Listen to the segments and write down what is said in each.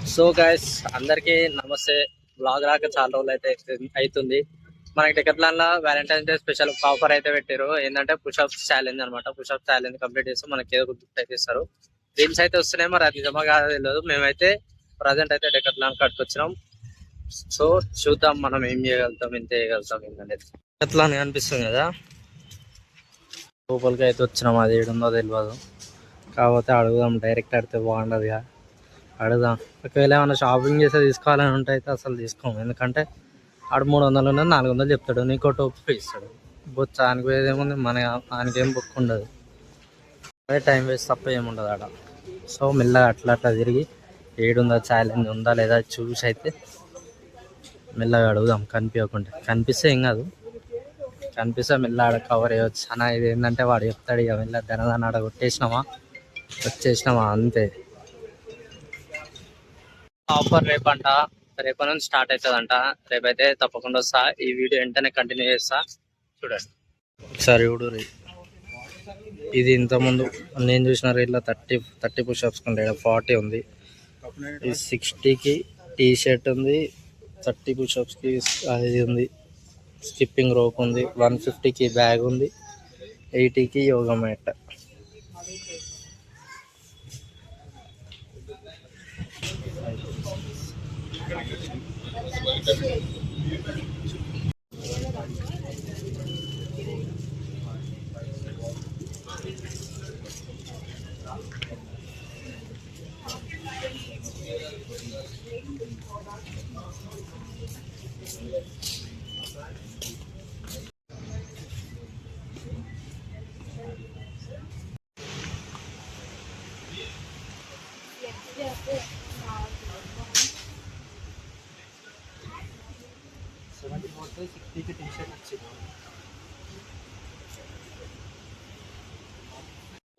So guys అందరికి నమస్తే. Blog రాక చాలా రోజులు అయితే అవుతుంది. మనకి Decathlon Valentine's day special offer అయితే పెట్టారు. ఏంటంటే పుషప్ ఛాలెంజ్ అనమాట. పుషప్ ఛాలెంజ్ కంప్లీట్ చేస్తే మనకి ఏదో గిఫ్ట్ అయితే ఇస్తారు. రీల్స్ అయితే వస్తున్నాయి, మరి అది నిజమా కాదో తెలియదు. మేమైతే ప్రజెంట్ అయితే డెకత్లాన్ కట్టుకొచ్చినాం. సో చూద్దాం మనం ఏం చేయగలుగుతాం, ఎంత చేయగలుగుతాం ఏంటనేది. డెకత్లాన్ కనిపిస్తుంది కదా, లోపలికి అయితే వచ్చినాం. అది ఏడుందో తెలియదు, కాకపోతే అడుగుదాం. డైరెక్ట్ అడితే బాగుండదు కదా, అడుగుదాం. ఒకవేళ ఏమైనా షాపింగ్ చేస్తే తీసుకోవాలని ఉంటే అయితే అసలు తీసుకోము. ఎందుకంటే ఆడు 300 ఉన్నది 400 చెప్తాడు, నీకో టోపు ఇస్తాడు. బొచ్చ ఆయనకు ఏముంది, మన ఆయనకేం బుక్ ఉండదు. అదే టైం వేస్ట్ తప్ప ఏముండదు ఆడ. సో మెల్లగా అట్లా అట్లా తిరిగి ఏడుందా ఛాలెంజ్ ఉందా లేదా చూసి అయితే మెల్లగా అడుగుదాం. కనిపించకుండా, కనిపిస్తే ఏం కాదు, కనిపిస్తే మెల్ల ఆడ కవర్ చేయవచ్చు. అన్న ఇది ఏంటంటే వాడు చెప్తాడు, ఇక మెల్ల ధనదాన్ని ఆడ కొట్టేసినామా వచ్చేసినామా అంతే. ఆఫర్ రేపంట, రేపటి నుంచి స్టార్ట్ అవుతుందంట. రేపైతే తప్పకుండా వస్తా. ఈ వీడియో వెంటనే కంటిన్యూ చేస్తా, చూడండి ఒకసారి. చూడు, ఇది ఇంతకుముందు నేను చూసిన రేట్లో 30 పుషప్స్ కంటే 40 ఉంది. ఇది 60కి టీ షర్ట్ ఉంది, 30 పుషప్స్కి అది ఉంది, స్కిప్పింగ్ రోప్ ఉంది, 150కి బ్యాగ్ ఉంది, 80కి యోగా మ్యాట్.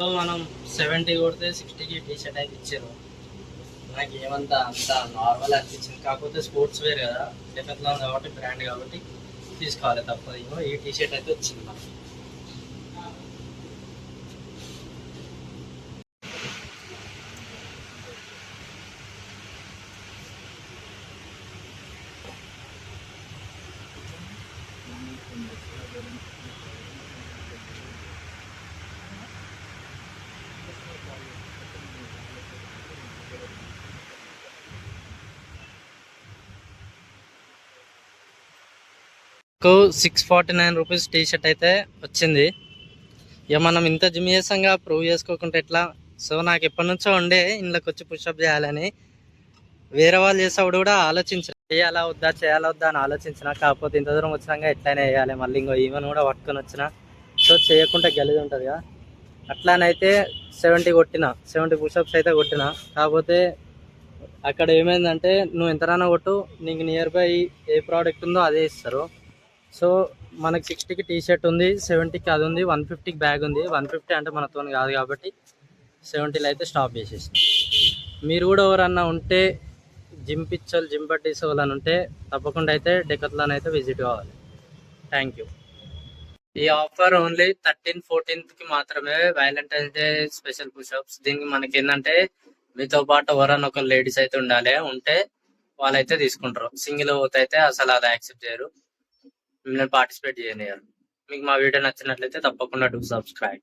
సో మనం 70 కొడితే 60కి టీ షర్ట్ అయితే ఇచ్చారు. నాకు ఏమంతా అంత నార్మల్ అనిపించింది. కాకపోతే స్పోర్ట్స్ వేర్ కదా, డెకత్లాన్ కాబట్టి బ్రాండ్ కాబట్టి తీసుకోవాలి తప్పదు. ఇంకో ఈ టీ షర్ట్ అయితే వచ్చింది మనకి. ₹649 టీ షర్ట్ అయితే వచ్చింది. ఇక మనం ఇంత జిమ్ చేసాంగా, ప్రూవ్ చేసుకోకుంటే ఎట్లా. సో నాకు ఎప్పటి నుంచో ఉండే ఇంట్లోకి వచ్చి పుషప్ చేయాలని. వేరే వాళ్ళు చేసేవాడు కూడా ఆలోచించిన, చేయాలా వద్దా అని ఆలోచించిన. కాకపోతే ఇంత దూరం వచ్చినాక ఎట్లయినా వేయాలి. మళ్ళీ ఇంకో ఈవెన్ కూడా పట్టుకొని వచ్చిన. సో చేయకుండా గెలిది ఉంటుంది కదా, అట్లానైతే 70 పుషప్స్ అయితే కొట్టిన. కాకపోతే అక్కడ ఏమైందంటే, నువ్వు ఎంతరానో కొట్టు, నీకు నియర్ బై ఏ ప్రోడక్ట్ ఉందో అదే ఇస్తారు. సో మనకి 60కి టీ షర్ట్ ఉంది, 70కి అది ఉంది, 150కి బ్యాగ్ ఉంది. 150 అంటే మనతో కాదు కాబట్టి 70లో అయితే స్టాప్ చేసేసి. మీరు కూడా ఎవరన్నా ఉంటే జిమ్ పిచ్చోళ్ళు, జిమ్ పట్టీస్ వాళ్ళని ఉంటే తప్పకుండా అయితే డెకత్లాన్ అయితే విజిట్ కావాలి. Thank you. ఈ ఆఫర్ ఓన్లీ 13, 14కి మాత్రమే, వ్యాలంటైన్స్ డే స్పెషల్ పుషప్స్. దీనికి మనకి ఏంటంటే మీతో పాటు ఎవరన్నా ఒక లేడీస్ అయితే ఉంటే వాళ్ళైతే తీసుకుంటారు. సింగిల్ పోతే అయితే అసలు అది యాక్సెప్ట్ చేయరు, మిమ్మల్ని పార్టిసిపేట్ చేయనియరు. మీకు మా వీడియో నచ్చినట్లయితే తప్పకుండా డూ సబ్స్క్రైబ్.